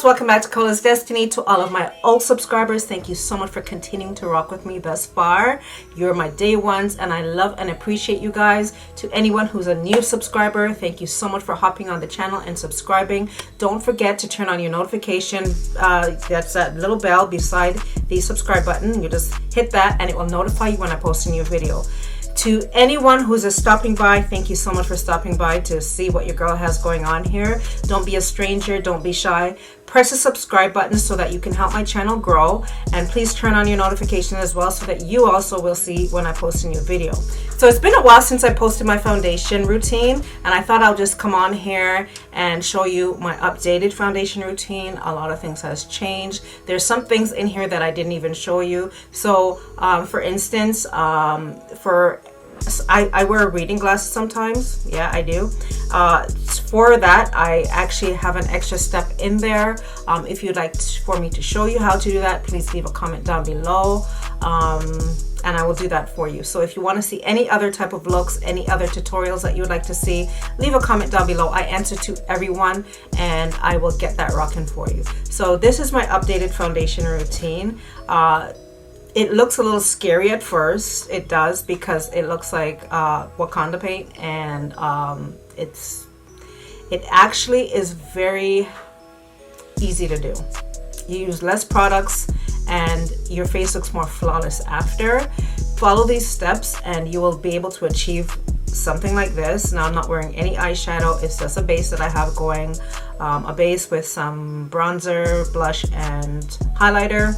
loves, welcome back to Cola's Destiny. To all of my old subscribers, thank you so much for continuing to rock with me thus far. You're my day ones and I love and appreciate you guys. To anyone who's a new subscriber, thank you so much for hopping on the channel and subscribing. Don't forget to turn on your notification. That's that little bell beside the subscribe button. You just hit that and it will notify you when I post a new video. To anyone who's just stopping by, thank you so much for stopping by to see what your girl has going on here. Don't be a stranger, don't be shy. Press the subscribe button so that you can help my channel grow, and please turn on your notification as well so that you also will see when I post a new video. So it's been a while since I posted my foundation routine, and I thought I'll just come on here and show you my updated foundation routine. A lot of things has changed. There's some things in here that I didn't even show you. So for instance, I wear reading glasses sometimes. Yeah, I do. For that, I actually have an extra step in there. If you'd like for me to show you how to do that, please leave a comment down below. And I will do that for you. So if you want to see any other type of looks, any other tutorials that you would like to see, leave a comment down below. I answer to everyone and I will get that rocking for you. So this is my updated foundation routine. It looks a little scary at first. It does, because it looks like Wakanda paint, and it actually is very easy to do. You use less products and your face looks more flawless after. Follow these steps and you will be able to achieve something like this. Now I'm not wearing any eyeshadow, it's just a base that I have going, a base with some bronzer, blush and highlighter,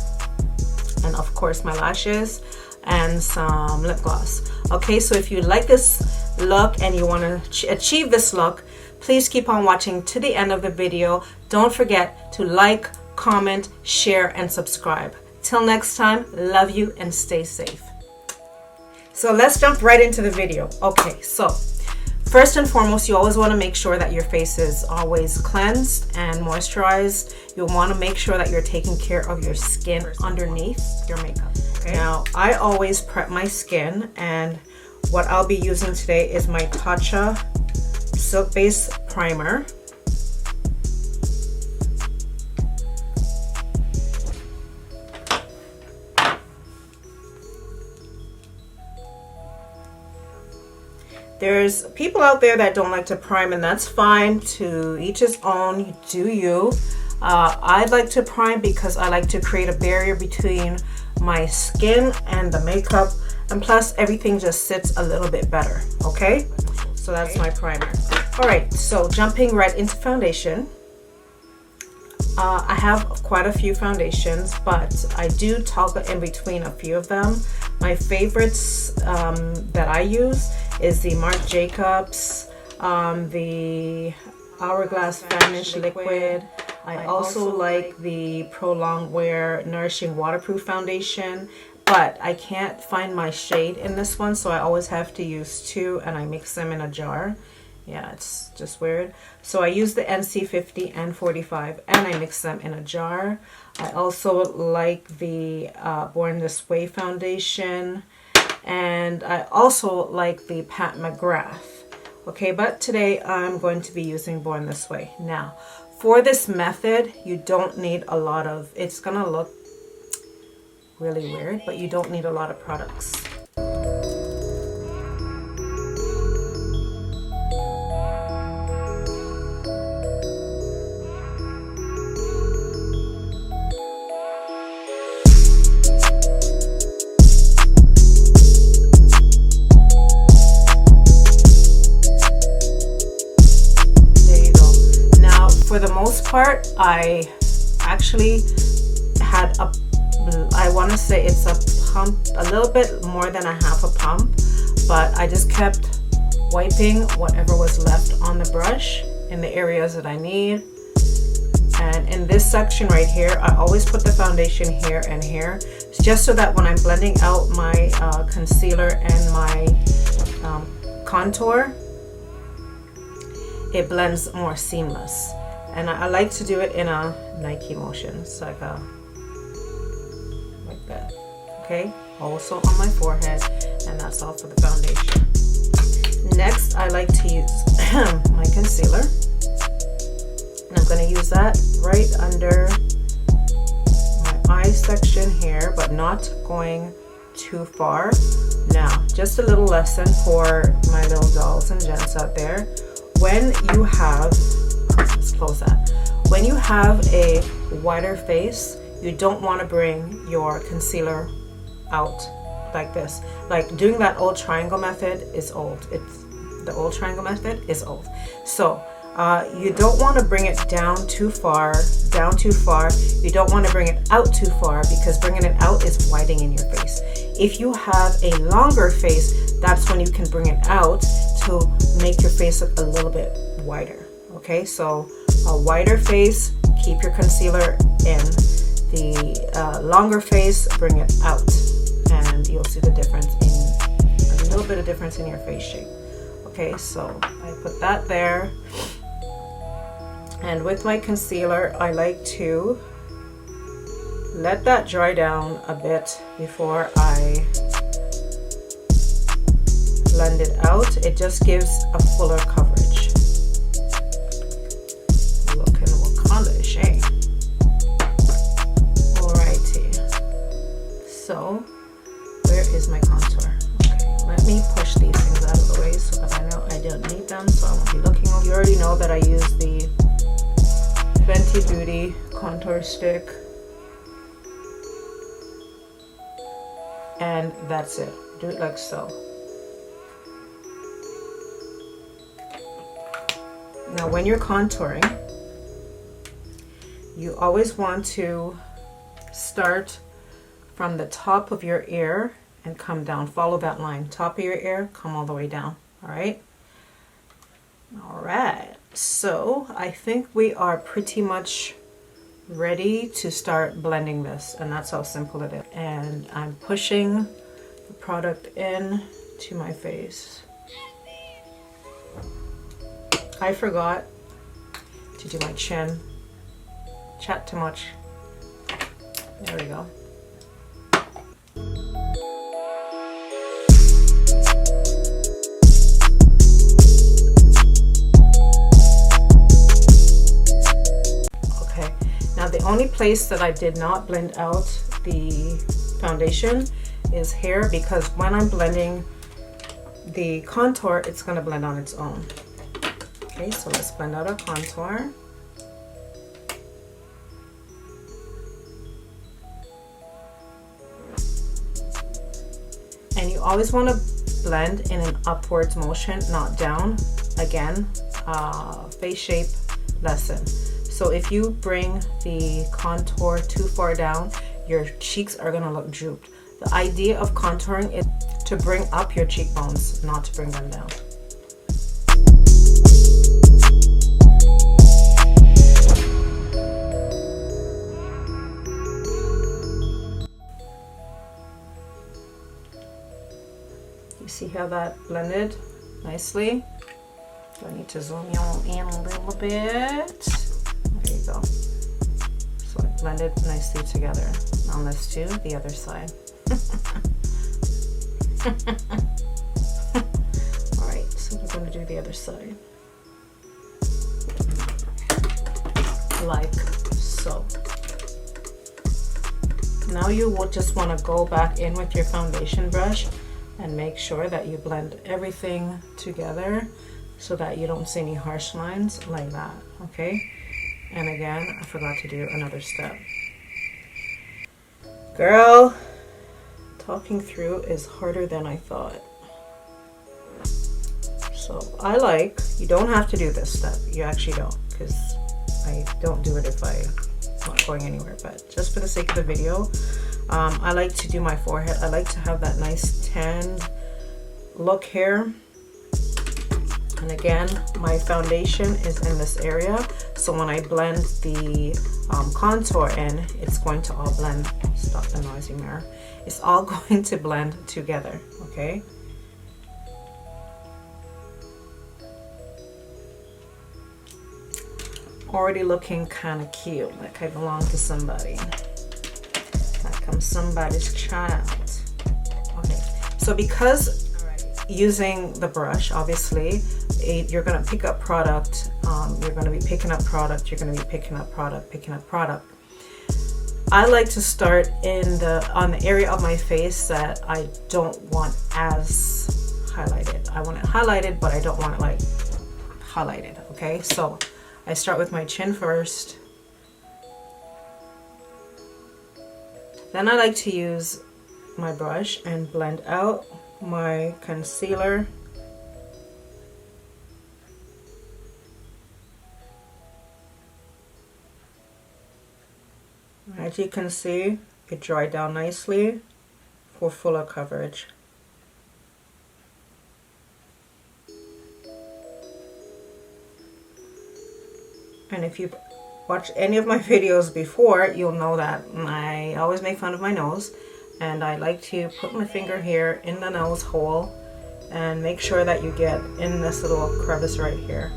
and of course my lashes and some lip gloss. Okay, so if you like this look and you want to achieve this look, please keep on watching to the end of the video. Don't forget to like, comment, share and subscribe. Till next time, love you and stay safe. So let's jump right into the video. Okay, so first and foremost, you always want to make sure that your face is always cleansed and moisturized. You'll want to make sure that you're taking care of your skin underneath your makeup. Okay? Now, I always prep my skin, and what I'll be using today is my Tatcha Silk Base Primer. There's people out there that don't like to prime, and that's fine. To each his own. Do you. I like to prime because I like to create a barrier between my skin and the makeup, and plus everything just sits a little bit better. Okay, so that's my primer. All right, so jumping right into foundation. I have quite a few foundations, but I do toggle in between a few of them. My favorites that I use is the Marc Jacobs, the Hourglass Vanish Liquid. I also like the Pro Longwear Nourishing Waterproof Foundation, but I can't find my shade in this one, so I always have to use two, and I mix them in a jar. Yeah, it's just weird. So I use the NC50 and 45 and I mix them in a jar. I also like the Born This Way foundation, and I also like the Pat McGrath. Okay, but today I'm going to be using Born This Way. Now, for this method, you don't need a lot of, it's gonna look really weird, but you don't need a lot of products. For the most part, I actually had I want to say it's a pump, a little bit more than a half a pump, but I just kept wiping whatever was left on the brush in the areas that I need. And in this section right here, I always put the foundation here and here, just so that when I'm blending out my concealer and my contour, it blends more seamless. And I like to do it in a Nike motion. It's like that. Okay, also on my forehead, and that's all for the foundation. Next, I like to use my concealer. And I'm going to use that right under my eye section here, but not going too far. Now, just a little lesson for my little dolls and gents out there. When you have, let's close that. When you have a wider face, you don't want to bring your concealer out like this. Like doing that old triangle method is old. The old triangle method is old. So you don't want to bring it down too far. You don't want to bring it out too far, because bringing it out is widening your face. If you have a longer face, that's when you can bring it out to make your face look a little bit wider. Okay, so a wider face, keep your concealer in. The longer face, bring it out, and you'll see the difference a little bit of difference in your face shape. Okay, so I put that there. And with my concealer, I like to let that dry down a bit before I blend it out. It just gives a fuller coverage. Looking Wakanda-ish, eh? Alrighty. So, where is my contour? Okay, let me push these things out of the way so that I know I don't need them, so I won't be looking over. You already know that I use the Fenty Beauty contour stick, and that's it. Do it like so. Now when you're contouring, you always want to start from the top of your ear and come down. Follow that line. Top of your ear, come all the way down. All right? All right. So I think we are pretty much ready to start blending this, and that's how simple it is. And I'm pushing the product in to my face. I forgot to do my chin. Chat too much. There we go. The only place that I did not blend out the foundation is here, because when I'm blending the contour, it's going to blend on its own. Okay, so let's blend out our contour. And you always want to blend in an upwards motion, not down. Again, face shape lesson. So if you bring the contour too far down, your cheeks are going to look drooped. The idea of contouring is to bring up your cheekbones, not to bring them down. You see how that blended nicely? So I need to zoom you in a little bit. There you go. So it blended nicely together. Now let's do the other side. Alright, so we're going to do the other side. Like so. Now you will just want to go back in with your foundation brush and make sure that you blend everything together so that you don't see any harsh lines like that, okay? And again, I forgot to do another step. Girl, talking through is harder than I thought. So you don't have to do this step. You actually don't, because I don't do it if I'm not going anywhere. But just for the sake of the video, I like to do my forehead. I like to have that nice tanned look here. And again, my foundation is in this area. So when I blend the contour in, it's going to all blend. Stop the noisy mirror. It's all going to blend together, okay? Already looking kind of cute, like I belong to somebody. Like I'm somebody's child. Okay, so because using the brush, obviously, you're gonna pick up product you're going to be picking up product, you're going to be picking up product. I like to start on the area of my face that I don't want as highlighted. I want it highlighted, but I don't want it like highlighted. Okay, so I start with my chin first. Then I like to use my brush and blend out my concealer. As you can see, it dried down nicely for fuller coverage. And if you've watched any of my videos before, you'll know that I always make fun of my nose, and I like to put my finger here in the nose hole and make sure that you get in this little crevice right here.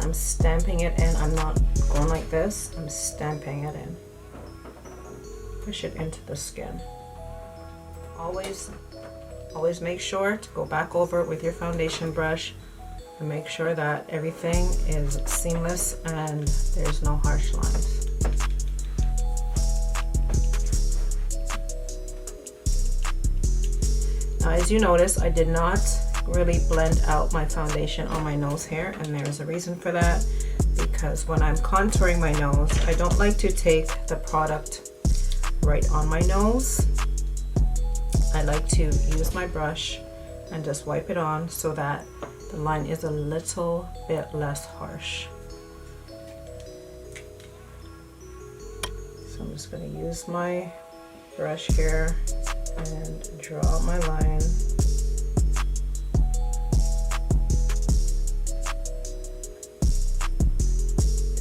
I'm stamping it in. I'm not going like this. I'm stamping it in. Push it into the skin. Always make sure to go back over it with your foundation brush and make sure that everything is seamless and there's no harsh lines. Now, as you notice, I did not really blend out my foundation on my nose hair, and there's a reason for that, because when I'm contouring my nose, I don't like to take the product right on my nose. I like to use my brush and just wipe it on so that the line is a little bit less harsh. So I'm just going to use my brush here and draw out my line.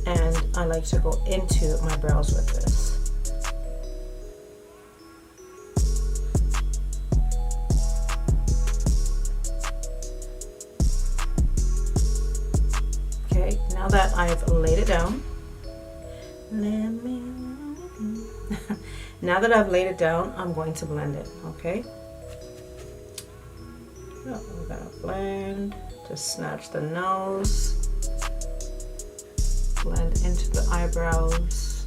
And I like to go into my brows with this. Okay, now that I've laid it down, now that I've laid it down, I'm going to blend it, okay? So I'm gonna blend, just snatch the nose. Blend into the eyebrows.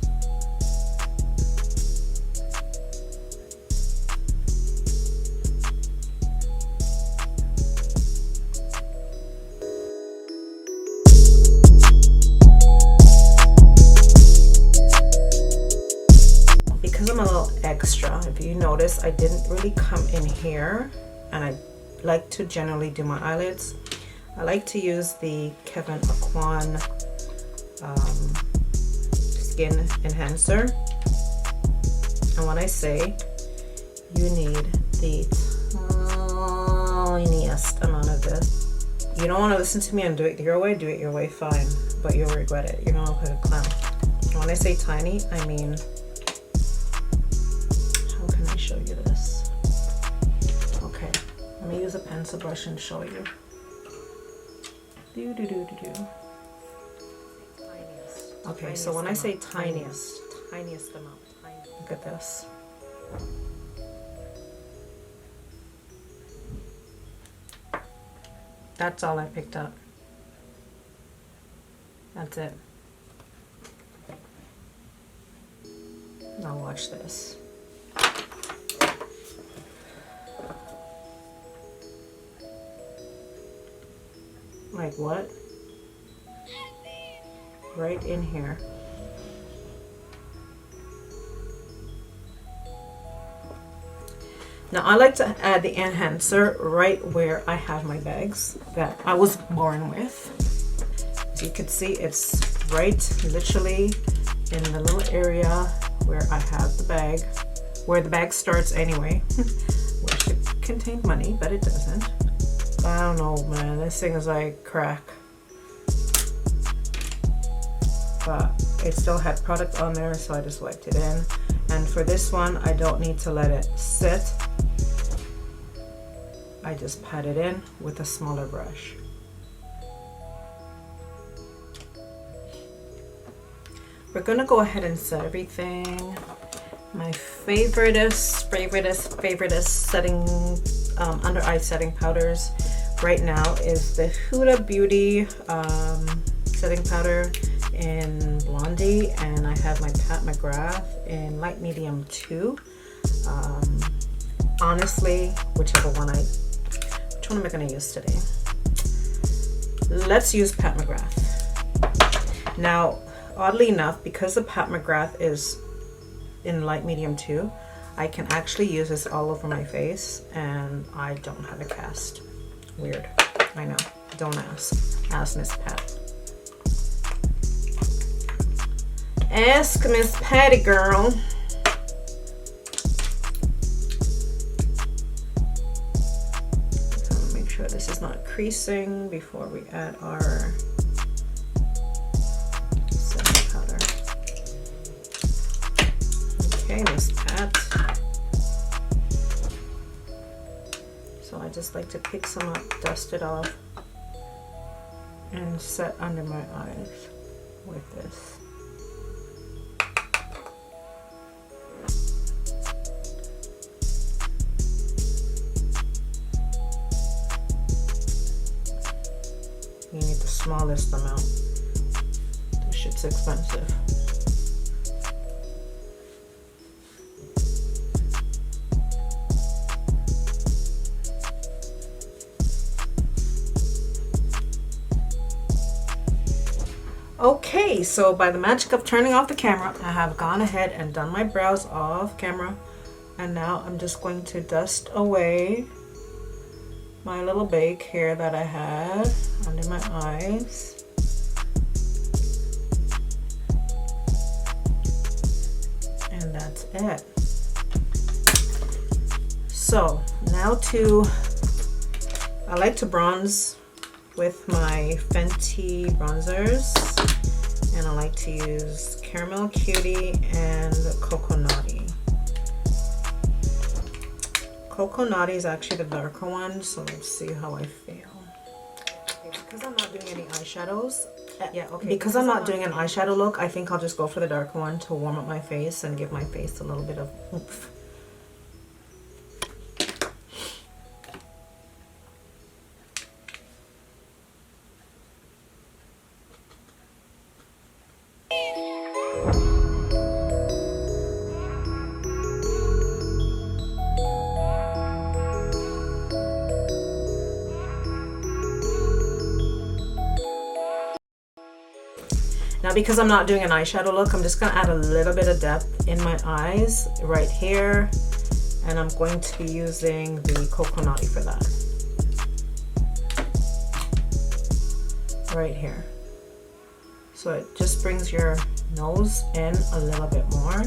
Because I'm a little extra, if you notice, I didn't really come in here, and I like to generally do my eyelids. I like to use the Kevyn Aucoin skin enhancer, and when I say you need the tiniest amount of this, you don't want to listen to me and do it your way, fine, but you'll regret it. You're gonna look like a clown. When I say tiny, I mean, how can I show you this? Okay, let me use a pencil brush and show you. Okay, so when I say tiniest amount, look at this. That's all I picked up. That's it. Now watch this. Like what? Right in here. Now I like to add the enhancer right where I have my bags that I was born with. As you can see, it's right literally in the little area where I have the bag, where the bag starts anyway. Wish it contained money, but it doesn't. I don't know, man, this thing is like crack. But it still had product on there, so I just wiped it in. And for this one, I don't need to let it sit. I just pat it in with a smaller brush. We're gonna go ahead and set everything. My favoriteest setting under eye setting powders right now is the Huda Beauty setting powder in Blondie, and I have my Pat McGrath in light medium 2. Honestly, which one am I going to use today? Let's use Pat McGrath. Now, oddly enough, because the Pat McGrath is in light medium 2, I can actually use this all over my face and I don't have a cast. Weird. I know. Don't ask. Ask Miss Pat. Ask Miss Patty, girl. So make sure this is not creasing before we add our setting powder. Okay, Miss Pat. So I just like to pick some up, dust it off, and set under my eyes with this. You need the smallest amount. This shit's expensive. Okay, so by the magic of turning off the camera, I have gone ahead and done my brows off camera, and now I'm just going to dust away my little bake here that I had under my eyes. And that's it. So now I like to bronze with my Fenty bronzers, and I like to use Caramel Cutie and Cocoa Naughty. Cocoa Naughty is actually the darker one, so let's see how I feel. Because I'm not doing any eyeshadows, because I'm not doing an eyeshadow look, I think I'll just go for the darker one to warm up my face and give my face a little bit of oomph. Now, because I'm not doing an eyeshadow look, I'm just going to add a little bit of depth in my eyes right here, and I'm going to be using the Cocoa Naughty for that. Right here. So it just brings your nose in a little bit more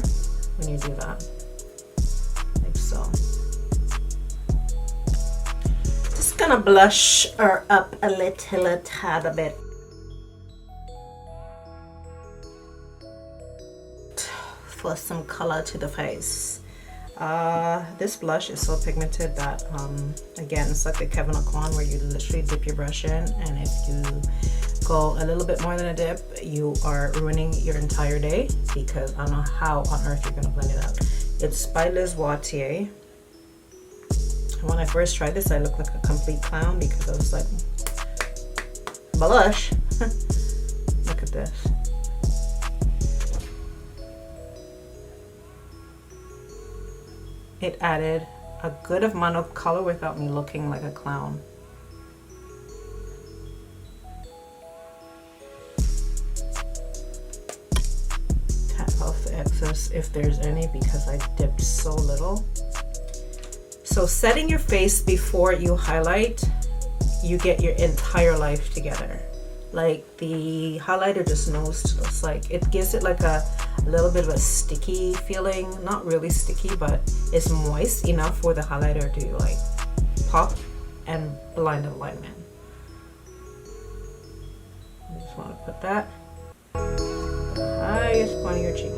when you do that, like so. Just gonna blush her up a little tad bit. For some color to the face. This blush is so pigmented that again, it's like the Kevyn Aucoin, where you literally dip your brush in, and if you go a little bit more than a dip, you are ruining your entire day, because I don't know how on earth you're gonna blend it out. It's by Liz Watier. When I first tried this, I looked like a complete clown because I was like, blush. Look at this. It added a good amount of color without me looking like a clown. Tap off the excess if there's any, because I dipped so little. So setting your face before you highlight, you get your entire life together. Like the highlighter just knows, it's like, it gives it like a little bit of a sticky feeling. Not really sticky, but it's moist enough for the highlighter to like pop and blind the alignment. I just want to put that the highest point of your cheek.